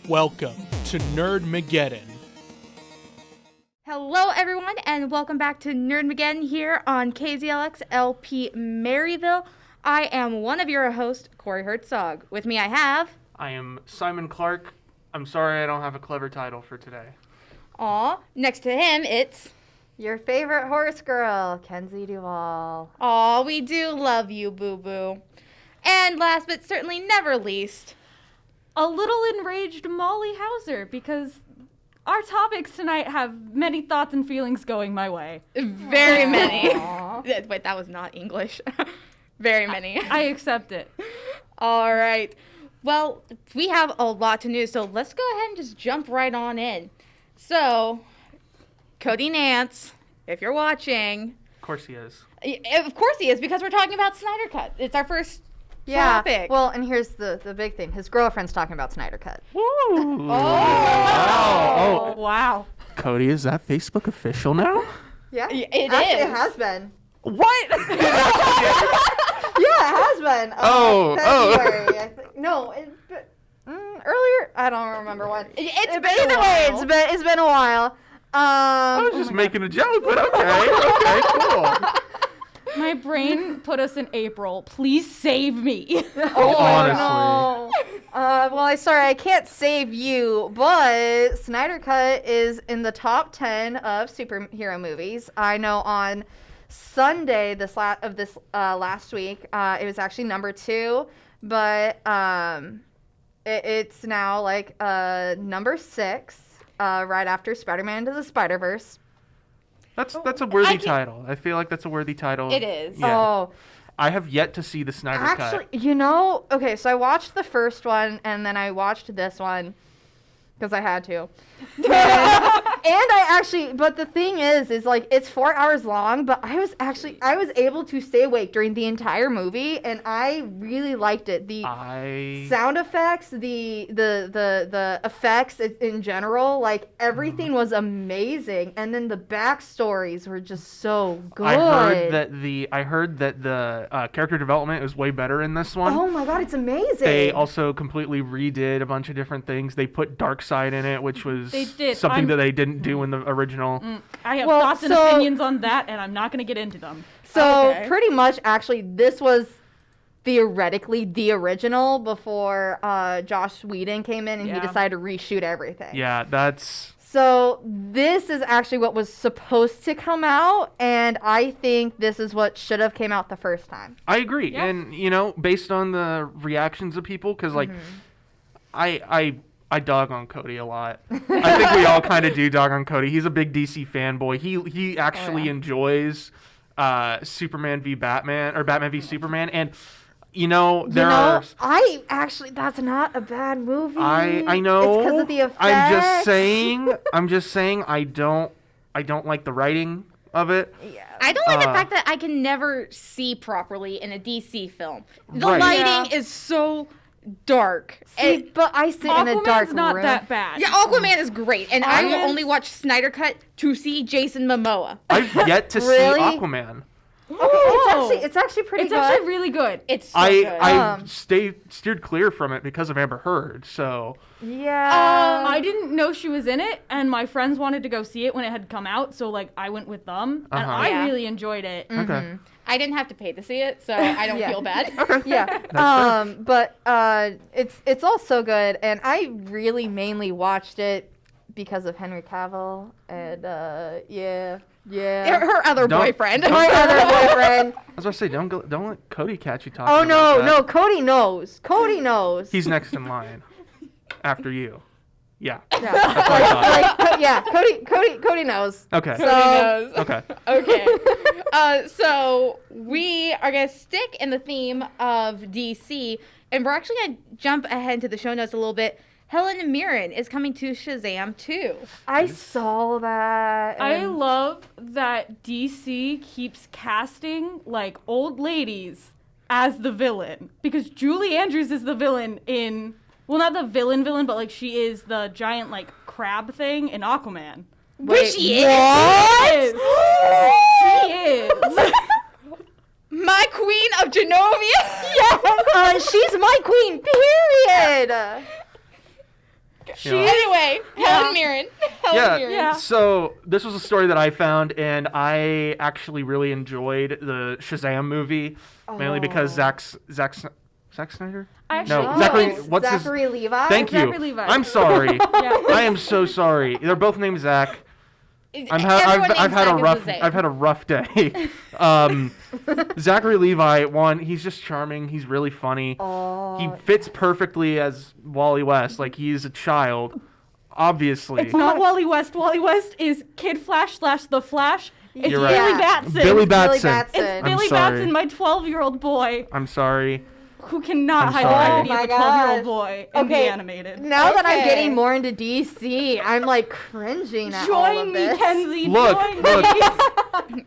Welcome to Nerdmageddon. Hello, everyone, and welcome back to Nerdmageddon here on KZLX LP Maryville. I am one of your hosts, Corey Herzog. With me, I have... I am Simon Clark. I'm sorry I don't have a clever title for today. Aw, next to him, it's... Your favorite horse girl, Kenzie Duval. Aw, we do love you, boo-boo. And last but certainly never least... A little enraged Molly Hauser, because our topics tonight have many thoughts and feelings going my way. Very many. Wait, that was not English. Very many. I accept it. All right. Well, we have a lot to do, so let's go ahead and just jump right on in. So, Cody Nance, if you're watching... Of course he is. Of course he is, because we're talking about Snyder Cut. It's our first topic. Well, and here's the big thing. His girlfriend's talking about Snyder Cut. Woo! Oh, wow. Cody, is that Facebook official now? Yeah, It actually, is. it has been. What? Yeah, it has been. February, I think. No, earlier. I don't remember when. It's been a while. It's been a while. I was just making a joke, but okay, cool. My brain put us in April. Please save me. Honestly. No. Well, I can't save you, but Snyder Cut is in the top 10 of superhero movies. I know on Sunday last week, it was actually number 2, but it's now like number 6, right after Spider-Man Into the Spider-Verse. That's a worthy title. I feel like that's a worthy title. It is. Yeah. Oh. I have yet to see the Snyder Cut. Actually, okay, so I watched the first one, and then I watched this one, because I had to. But the thing is like, it's 4 hours long, but I was able to stay awake during the entire movie, and I really liked it. The sound effects, the effects in general, like, everything was amazing, and then the backstories were just so good. I heard that the character development is way better in this one. Oh my god, it's amazing. They also completely redid a bunch of different things. They put Darkseid in it, which was something that they didn't do in the original. I have thoughts and opinions on that, and I'm not going to get into them. So pretty much, actually, this was theoretically the original before Joss Whedon came in and he decided to reshoot everything. Yeah, that's... So this is actually what was supposed to come out, and I think this is what should have came out the first time. I agree. Yeah. And, based on the reactions of people, because, like, I dog on Cody a lot. I think we all kind of do dog on Cody. He's a big DC fanboy. He actually enjoys Superman v. Batman, or Batman v. Superman, and that's not a bad movie. I know. It's because of the effects. I'm just saying I don't like the writing of it. Yeah. I don't like the fact that I can never see properly in a DC film. The lighting is so dark. But I sit in a dark room. Aquaman's not that bad. Yeah, Aquaman is great, and I will only watch Snyder Cut to see Jason Momoa. I've yet to see Aquaman. Okay, it's actually pretty good. It's actually really good. It's so good. I steered clear from it because of Amber Heard, so... Yeah. I didn't know she was in it, and my friends wanted to go see it when it had come out, so, like, I went with them, and I really enjoyed it. Mm-hmm. Okay. I didn't have to pay to see it, so I don't feel bad. Yeah. But it's all so good, and I really mainly watched it because of Henry Cavill, and Her other boyfriend. My other boyfriend. I was about to say, don't let Cody catch you talking. Oh about that. no, Cody knows. Cody knows. He's next in line, after you. Yeah. Yeah. That's what I thought. Cody knows. Okay. Cody knows. Okay. Okay. So we are going to stick in the theme of DC, and we're actually going to jump ahead to the show notes a little bit. Helen Mirren is coming to Shazam 2. I saw that. I love that DC keeps casting, like, old ladies as the villain. Because Julie Andrews is the villain in... Well, not the villain, but, like, she is the giant, like, crab thing in Aquaman. Wait, she is? What? She is. My queen of Genovia? Yes! She's my queen, period! You know? Anyway, Helen Mirren. Helen Mirren. Yeah. So this was a story that I found, and I actually really enjoyed the Shazam movie, mainly because Zack Snyder? Actually, No, Oh, Zachary. it's What's his? Zachary Levi? Thank you. Zachary Levi. I'm sorry. Yeah. I am so sorry. They're both named Zach. Everyone I've named had Zach a is rough the same. I've had a rough day. Zachary Levi, he's just charming. He's really funny. He fits perfectly as Wally West. Like he's a child, obviously. It's not Wally West. Wally West is Kid Flash / The Flash. It's You're Billy right. Batson. Billy Billy Batson. Batson. It's I'm Billy sorry. Batson, my 12-year-old boy, I'm sorry. who cannot I'm hide sorry. the Oh identity my of a 12-year-old gosh. boy and be Okay. animated. Now that I'm Okay. getting more into DC, I'm like cringing at all Join of me, this. Kenzie. Look, join look. me.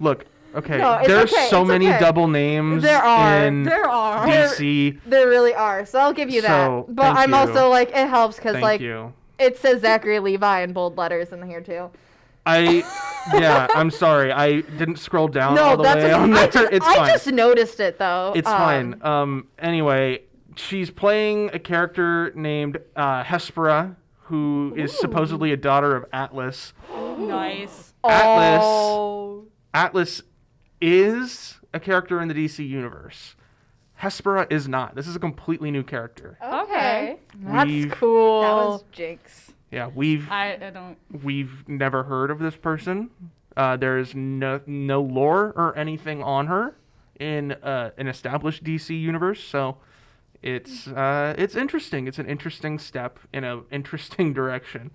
Look. Okay. No, it's There's okay, so it's many okay. double names There are. in There are. DC. There really are, so I'll give you So, that. But thank I'm you. also like, it helps because Thank like you. it says Zachary Levi in bold letters in here too. I'm sorry. I didn't scroll down all No, the that's way okay. on there. It's I fine. just noticed it though. It's fine. Anyway, she's playing a character named Hespera, who is supposedly a daughter of Atlas. Nice. Atlas. Oh. Atlas is a character in the DC universe. Hespera is not. This is a completely new character. Okay. That's We've- cool. That was Jinx. Yeah, I don't. we've never heard of this person. There's no lore or anything on her in an established DC universe, so it's interesting. It's an interesting step in an interesting direction,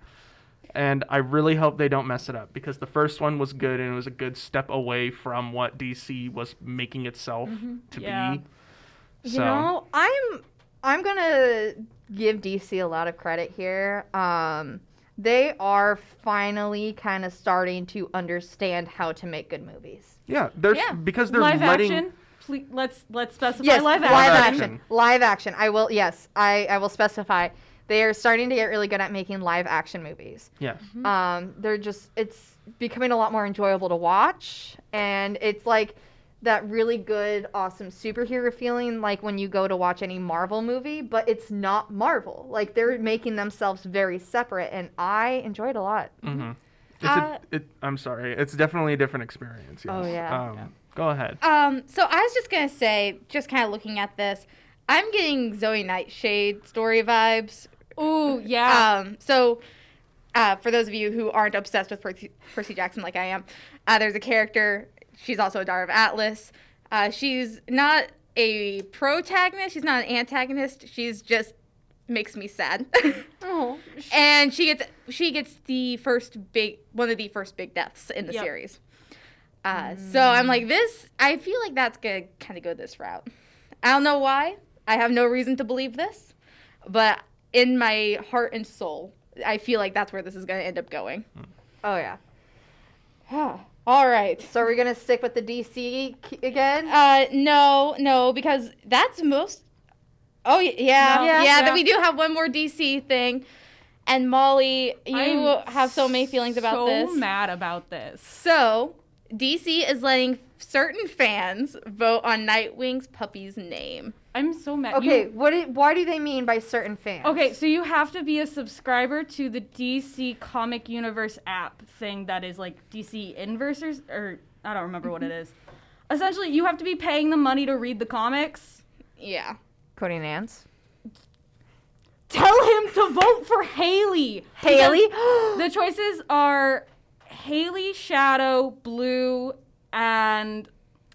and I really hope they don't mess it up because the first one was good and it was a good step away from what DC was making itself to Yeah. be. You know, I'm gonna give DC a lot of credit here. They are finally kind of starting to understand how to make good movies. Yeah, there's Yeah. because they're Live letting. action. Please, let's specify Yes, live live action. action. Live action. I will. Yes, I will specify. They are starting to get really good at making live action movies. Yes. They're just. It's becoming a lot more enjoyable to watch, and it's like that really good, awesome superhero feeling, like when you go to watch any Marvel movie, but it's not Marvel. Like they're making themselves very separate, and I enjoy it a lot. I'm sorry. It's definitely a different experience. Yes. Oh, yeah. Go ahead. So I was just gonna say, just kind of looking at this, I'm getting Zoe Nightshade story vibes. Ooh, yeah. For those of you who aren't obsessed with Percy Jackson like I am, there's a character. She's also a daughter of Atlas. She's not a protagonist. She's not an antagonist. She's just makes me sad. Oh. And she gets one of the first big deaths in the Yep. series. So I'm like, I feel like that's gonna kind of go this route. I don't know why. I have no reason to believe this, but in my heart and soul, I feel like that's where this is gonna end up going. Oh yeah. All right. So are we gonna stick with the DC again? No, because that's most. Oh yeah, No. yeah. Yeah. Then we do have one more DC thing, and Molly, you I'm have so many feelings about this. So mad about this. So, DC is letting certain fans vote on Nightwing's puppy's name. I'm so mad. Okay, why do they mean by certain fans? Okay, so you have to be a subscriber to the DC Comic Universe app thing that is like DC Inversers, or I don't remember what it is. Essentially, you have to be paying the money to read the comics. Yeah. Cody Nance. Tell him to vote for Haley. Haley? The choices are Haley, Shadow, Blue, and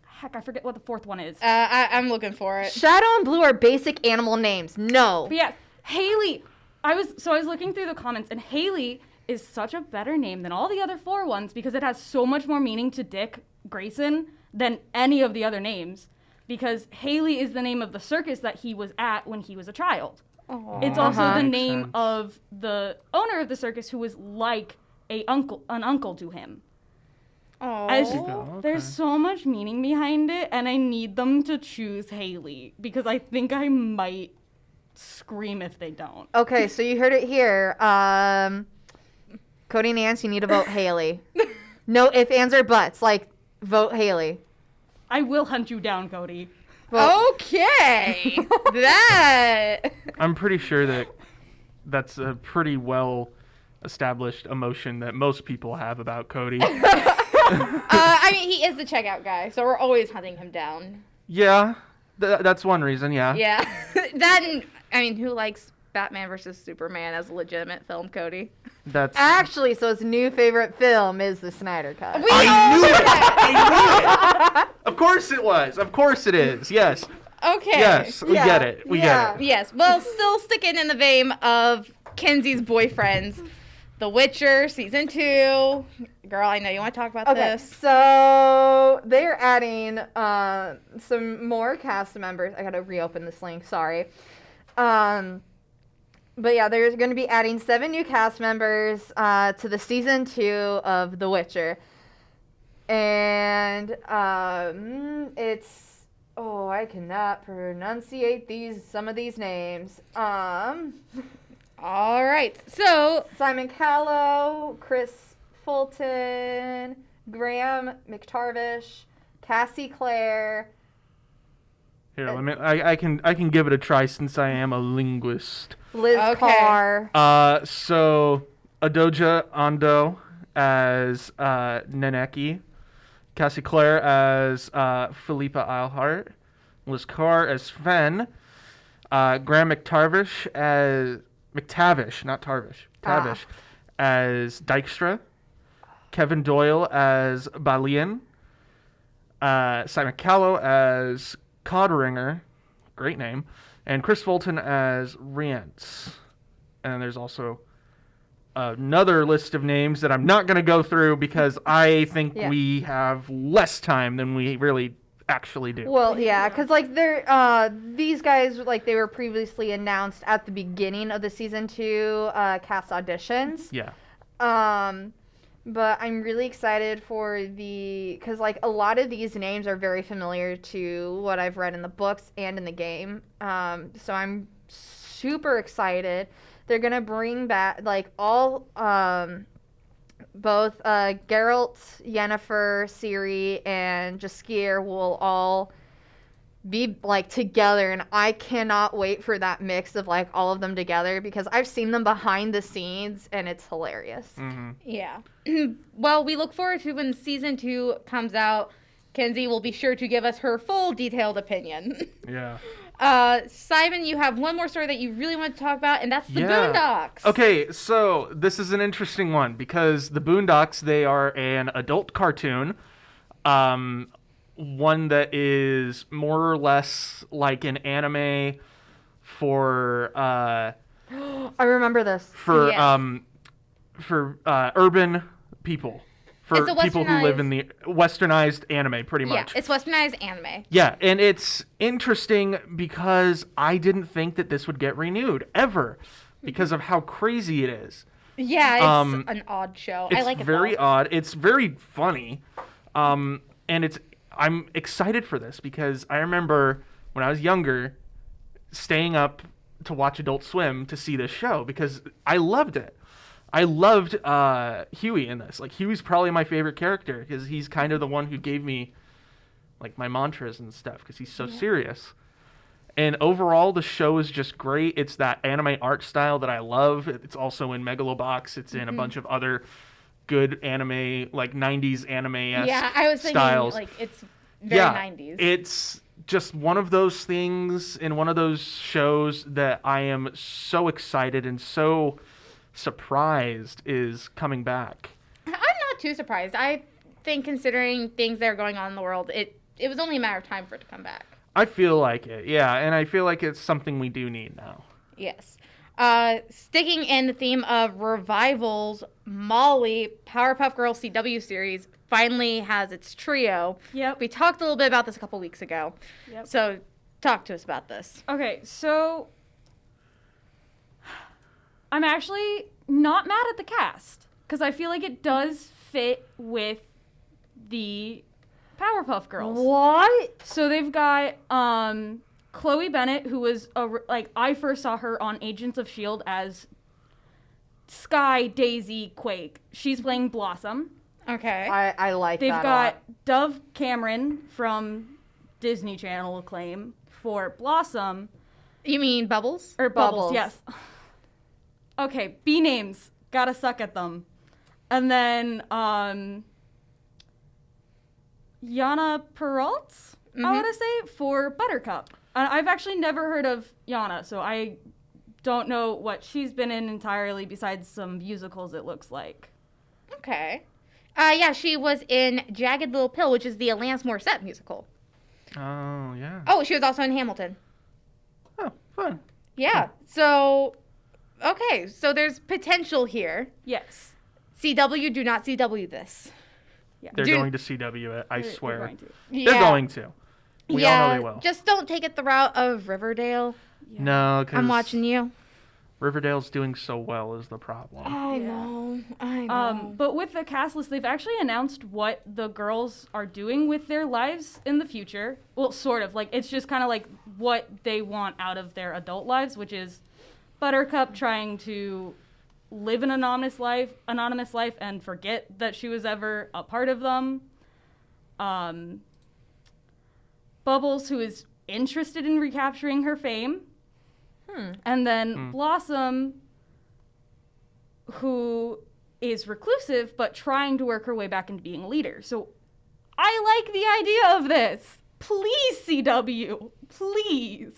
heck, I forget what the fourth one is. I'm looking for it. Shadow and Blue are basic animal names. No. But yeah, Haley. I was looking through the comments, and Haley is such a better name than all the other four ones because it has so much more meaning to Dick Grayson than any of the other names. Because Haley is the name of the circus that he was at when he was a child. It's also the Makes name sense. of the owner of the circus who was like an uncle to him. It's just, Oh. there's so much meaning behind it, and I need them to choose Haley because I think I might scream if they don't. Okay, so you heard it here. Cody Nance, you need to vote Haley. No ifs, ands, or buts. Like, vote Haley. I will hunt you down, Cody. Okay. That. I'm pretty sure that that's a pretty well established emotion that most people have about Cody. I mean, he is the checkout guy, so we're always hunting him down. Yeah, that's one reason. Yeah. Yeah. That and, I mean, who likes Batman versus Superman as a legitimate film, Cody? That's. Actually, so his new favorite film is the Snyder Cut. I knew it. I knew it. Of course it was. Of course it is. Yes. Okay. Yes, we get it. We get it. Yes. Well, still sticking in the vein of Kenzie's boyfriends, The Witcher season 2. Girl, I know you want to talk about this. So they're adding some more cast members. I gotta reopen this link. Sorry. But yeah, they're going to be adding 7 new cast members to the season 2 of The Witcher, and it's I cannot pronunciate some of these names. All right. So Simon Callow, Chris Fulton, Graham McTavish, Cassie Clare. Here, I can give it a try since I am a linguist. Liz Carr. So Adoja Ando as Neneki, Cassie Clare as Philippa Eilhart, Liz Carr as Fen, Graham McTavish as not Tarvish, Tavish as Dykstra, Kevin Doyle as Balian, Simon Callow as Codringer, great name, and Chris Fulton as Rience. And there's also another list of names that I'm not going to go through because I think we have less time than we really actually do. Well, yeah, because like they're these guys, like, they were previously announced at the beginning of the season 2 cast auditions. Yeah. But I'm really excited for because like a lot of these names are very familiar to what I've read in the books and in the game. So I'm super excited. They're gonna bring back like all both Geralt, Yennefer, Ciri, and Jaskier will all be like together, and I cannot wait for that mix of like all of them together because I've seen them behind the scenes and it's hilarious. Mm-hmm. Yeah. Well, we look forward to when season 2 comes out. Kenzie will be sure to give us her full detailed opinion. Yeah. Simon, you have one more story that you really want to talk about, and that's the Boondocks. Okay, so this is an interesting one because the Boondocks, they are an adult cartoon, one that is more or less like an anime for I remember this. for Yes. urban people. For It's a people who live in the westernized anime, pretty much. Yeah, it's westernized anime. Yeah, and it's interesting because I didn't think that this would get renewed ever because of how crazy it is. Yeah, it's an odd show. I like it. It's very odd. It's very funny. And I'm excited for this because I remember when I was younger staying up to watch Adult Swim to see this show because I loved it. I loved Huey in this. Like, Huey's probably my favorite character because he's kind of the one who gave me like my mantras and stuff because he's so serious. And overall, the show is just great. It's that anime art style that I love. It's also in Megalobox. It's in a bunch of other good anime, like 90s anime-esque Yeah, I was thinking styles. like it's very 90s. It's just one of those things in one of those shows that I am so excited and so surprised is coming back. I'm not too surprised. I think considering things that are going on in the world, it was only a matter of time for it to come back. I feel like it, yeah, and I feel like it's something we do need now. Yes. Sticking in the theme of revivals, Molly, Powerpuff Girls CW series, finally has its trio. Yep. We talked a little bit about this a couple weeks ago. Yep. So talk to us about this. Okay, so I'm actually not mad at the cast because I feel like it does fit with the Powerpuff Girls. What? So they've got Chloe Bennett, who was I first saw her on Agents of S.H.I.E.L.D. as Sky, Daisy, Quake. She's playing Blossom. Okay. I like They've that got a lot. Dove Cameron from Disney Channel acclaim for Blossom. You mean Bubbles? Or Bubbles, Bubbles. yes. Okay, B names. Gotta suck at them. And then, Yana Peralt, I want to say, for Buttercup. I've actually never heard of Yana, so I don't know what she's been in entirely besides some musicals, it looks like. Okay. Yeah, she was in Jagged Little Pill, which is the Alanis Morissette musical. Oh, yeah. Oh, she was also in Hamilton. Oh, fun. Yeah. So, okay. So there's potential here. Yes. CW, do not CW this. Yeah. They're Dude. going to CW it, I They're swear. going to. They're going to. We all know they will. Just don't take it the route of Riverdale. Yeah. No, because I'm watching you. Riverdale's doing so well is the problem. I know. I know. But with the cast list, they've actually announced what the girls are doing with their lives in the future. Well, sort of. Like, it's just kind of like what they want out of their adult lives, which is Buttercup trying to live an anonymous life and forget that she was ever a part of them. Bubbles, who is interested in recapturing her fame. And then Blossom, who is reclusive but trying to work her way back into being a leader. So I like the idea of this. Please, CW. Please.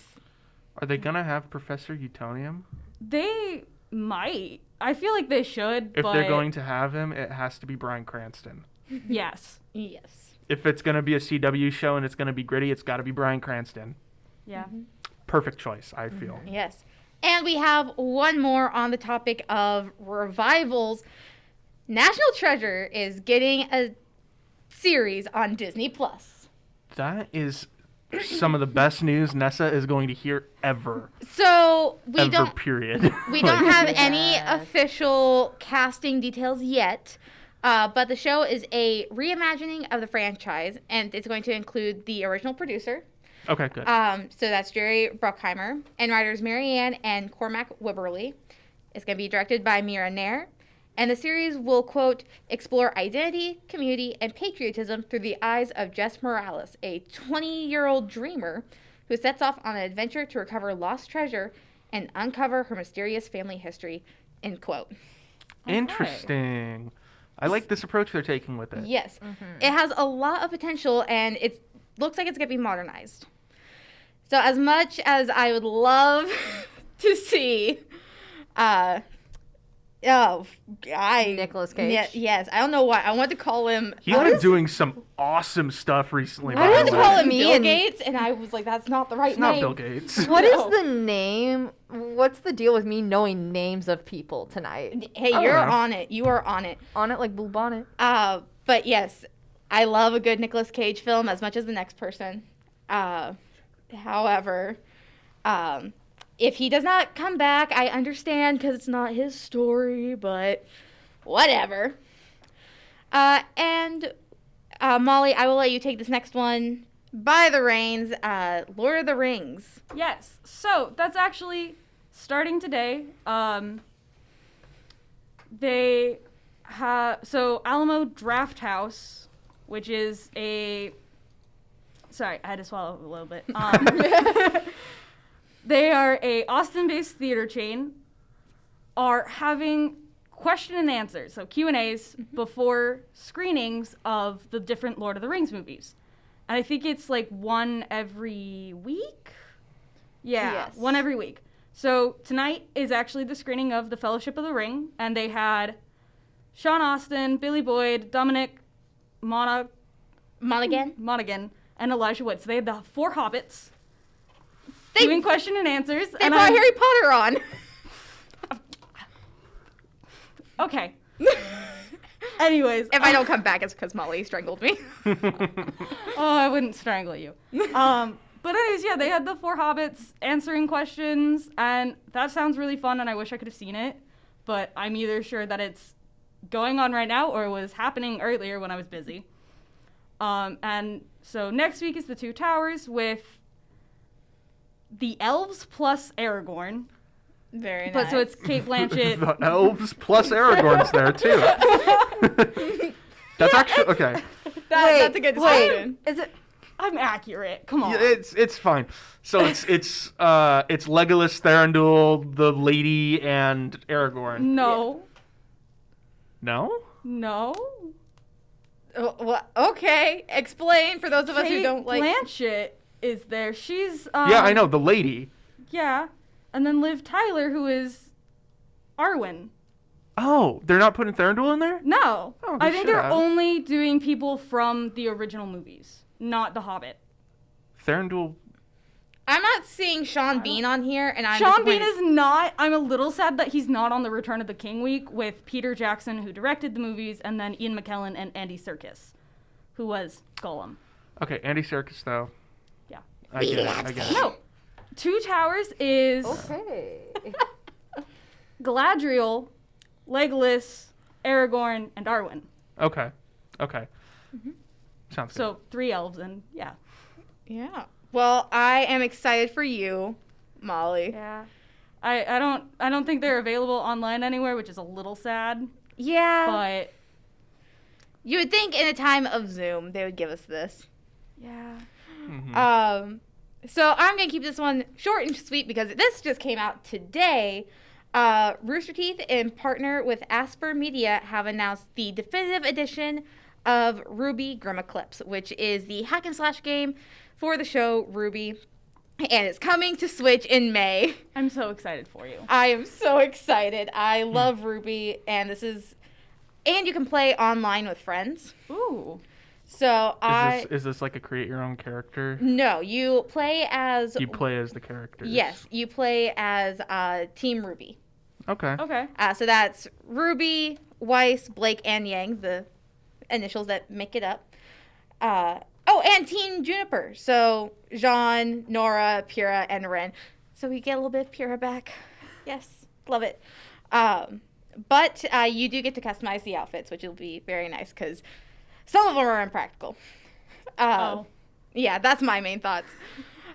Are they going to have Professor Utonium? They might. I feel like they should, If but they're going to have him, it has to be Bryan Cranston. yes. Yes. If it's going to be a CW show and it's going to be gritty, it's got to be Bryan Cranston. Yeah. Perfect choice, I feel. Yes. And we have one more on the topic of revivals. National Treasure is getting a series on Disney Plus. That is some of the best news Nessa is going to hear ever. So we Ever, don't period. we don't have any official casting details yet. But the show is a reimagining of the franchise, and it's going to include the original producer. Okay, good. So that's Jerry Bruckheimer, and writers Marianne and Cormac Wibberley. It's going to be directed by Mira Nair, and the series will, quote, explore identity, community, and patriotism through the eyes of Jess Morales, a 20-year-old dreamer who sets off on an adventure to recover lost treasure and uncover her mysterious family history, end quote. Interesting. I like this approach they're taking with it. Yes. It has a lot of potential, and it looks like it's going to be modernized. So as much as I would love to see, Nicolas Cage. yes, I don't know why. I want to call him. He's been doing some awesome stuff recently. I by wanted the to way. call him Me Bill and- Gates, and I was like, that's not the right It's name. not Bill Gates. What is No. the name? What's the deal with me knowing names of people tonight? Hey, I you're don't know. on it. You are on it. On it like Blue Bonnet. But yes, I love a good Nicolas Cage film as much as the next person. However, if he does not come back, I understand because it's not his story, but whatever. And Molly, I will let you take this next one by the reins. Lord of the Rings. Yes. So that's actually starting today. They have Alamo Draft House, which is a. Sorry, I had to swallow a little bit. They are a Austin-based theater chain. Are having question and answers, so Q&As before screenings of the different Lord of the Rings movies. And I think it's like one every week? Yeah, Yes. one every week. So tonight is actually the screening of The Fellowship of the Ring, and they had Sean Astin, Billy Boyd, Dominic Monaghan, and Elijah Wood. So they had the four hobbits doing question and answers. They and brought Harry Potter on. Okay. Anyways. If I don't come back, it's because Molly strangled me. Oh, I wouldn't strangle you. But anyways, yeah, they had the four hobbits answering questions, and that sounds really fun, and I wish I could have seen it. But I'm either sure that it's going on right now or was happening earlier when I was busy. And so next week is the Two Towers with the elves plus Aragorn. Very nice. But so it's Kate Blanchett. The elves plus Aragorn's there too. That's actually okay. That's a good description. Is it? I'm accurate. Come on. Yeah, it's fine. So it's Legolas, Thranduil, the lady, and Aragorn. No. No? No. Well, okay. Explain for those of us who Kate don't like. Blanchett is there. She's Yeah, I know the lady. Yeah. And then Liv Tyler, who is Arwen. Oh, they're not putting Thranduil in there? No. Oh, they I think should they're have. only doing people from the original movies, not The Hobbit. Thranduil. I'm not seeing Sean Bean on here, and I'm Sean Bean disappointed. is not. I'm a little sad that he's not on the Return of the King week with Peter Jackson, who directed the movies, and then Ian McKellen and Andy Serkis, who was Gollum. Okay, Andy Serkis though. Yeah. I get it. No. Two Towers is Okay. Galadriel, Legolas, Aragorn, and Arwen. Okay. Sounds good. So 3 elves, and yeah. Yeah. Well, I am excited for you, Molly. Yeah. I don't think they're available online anywhere, which is a little sad. Yeah. But You would think in a time of Zoom they would give us this. yeah. So I'm going to keep this one short and sweet because this just came out today. Rooster Teeth, in partner with Asper Media, have announced the definitive edition of Ruby Grim Eclipse, which is the hack and slash game for the show Ruby. And it's coming to Switch in May. I'm so excited for you. I am so excited. I love Ruby, and and you can play online with friends. Ooh. So Is this like a create your own character? No, you play as... You play as the characters. Yes, you play as Team Ruby. Okay. Okay. So that's Ruby, Weiss, Blake, and Yang, the initials that make it up. And Team Juniper. So Jean, Nora, Pyrrha, and Ren. So we get a little bit of Pyrrha back. Yes, love it. But you do get to customize the outfits, which will be very nice because some of them are impractical. Yeah, that's my main thoughts.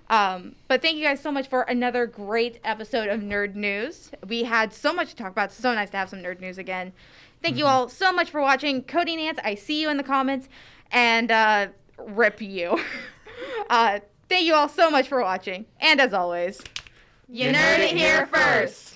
But thank you guys so much for another great episode of Nerd News. We had so much to talk about. So nice to have some nerd news again. Thank you all so much for watching. Cody Nance, I see you in the comments. And rip you. Thank you all so much for watching. And as always, you nerd it here first.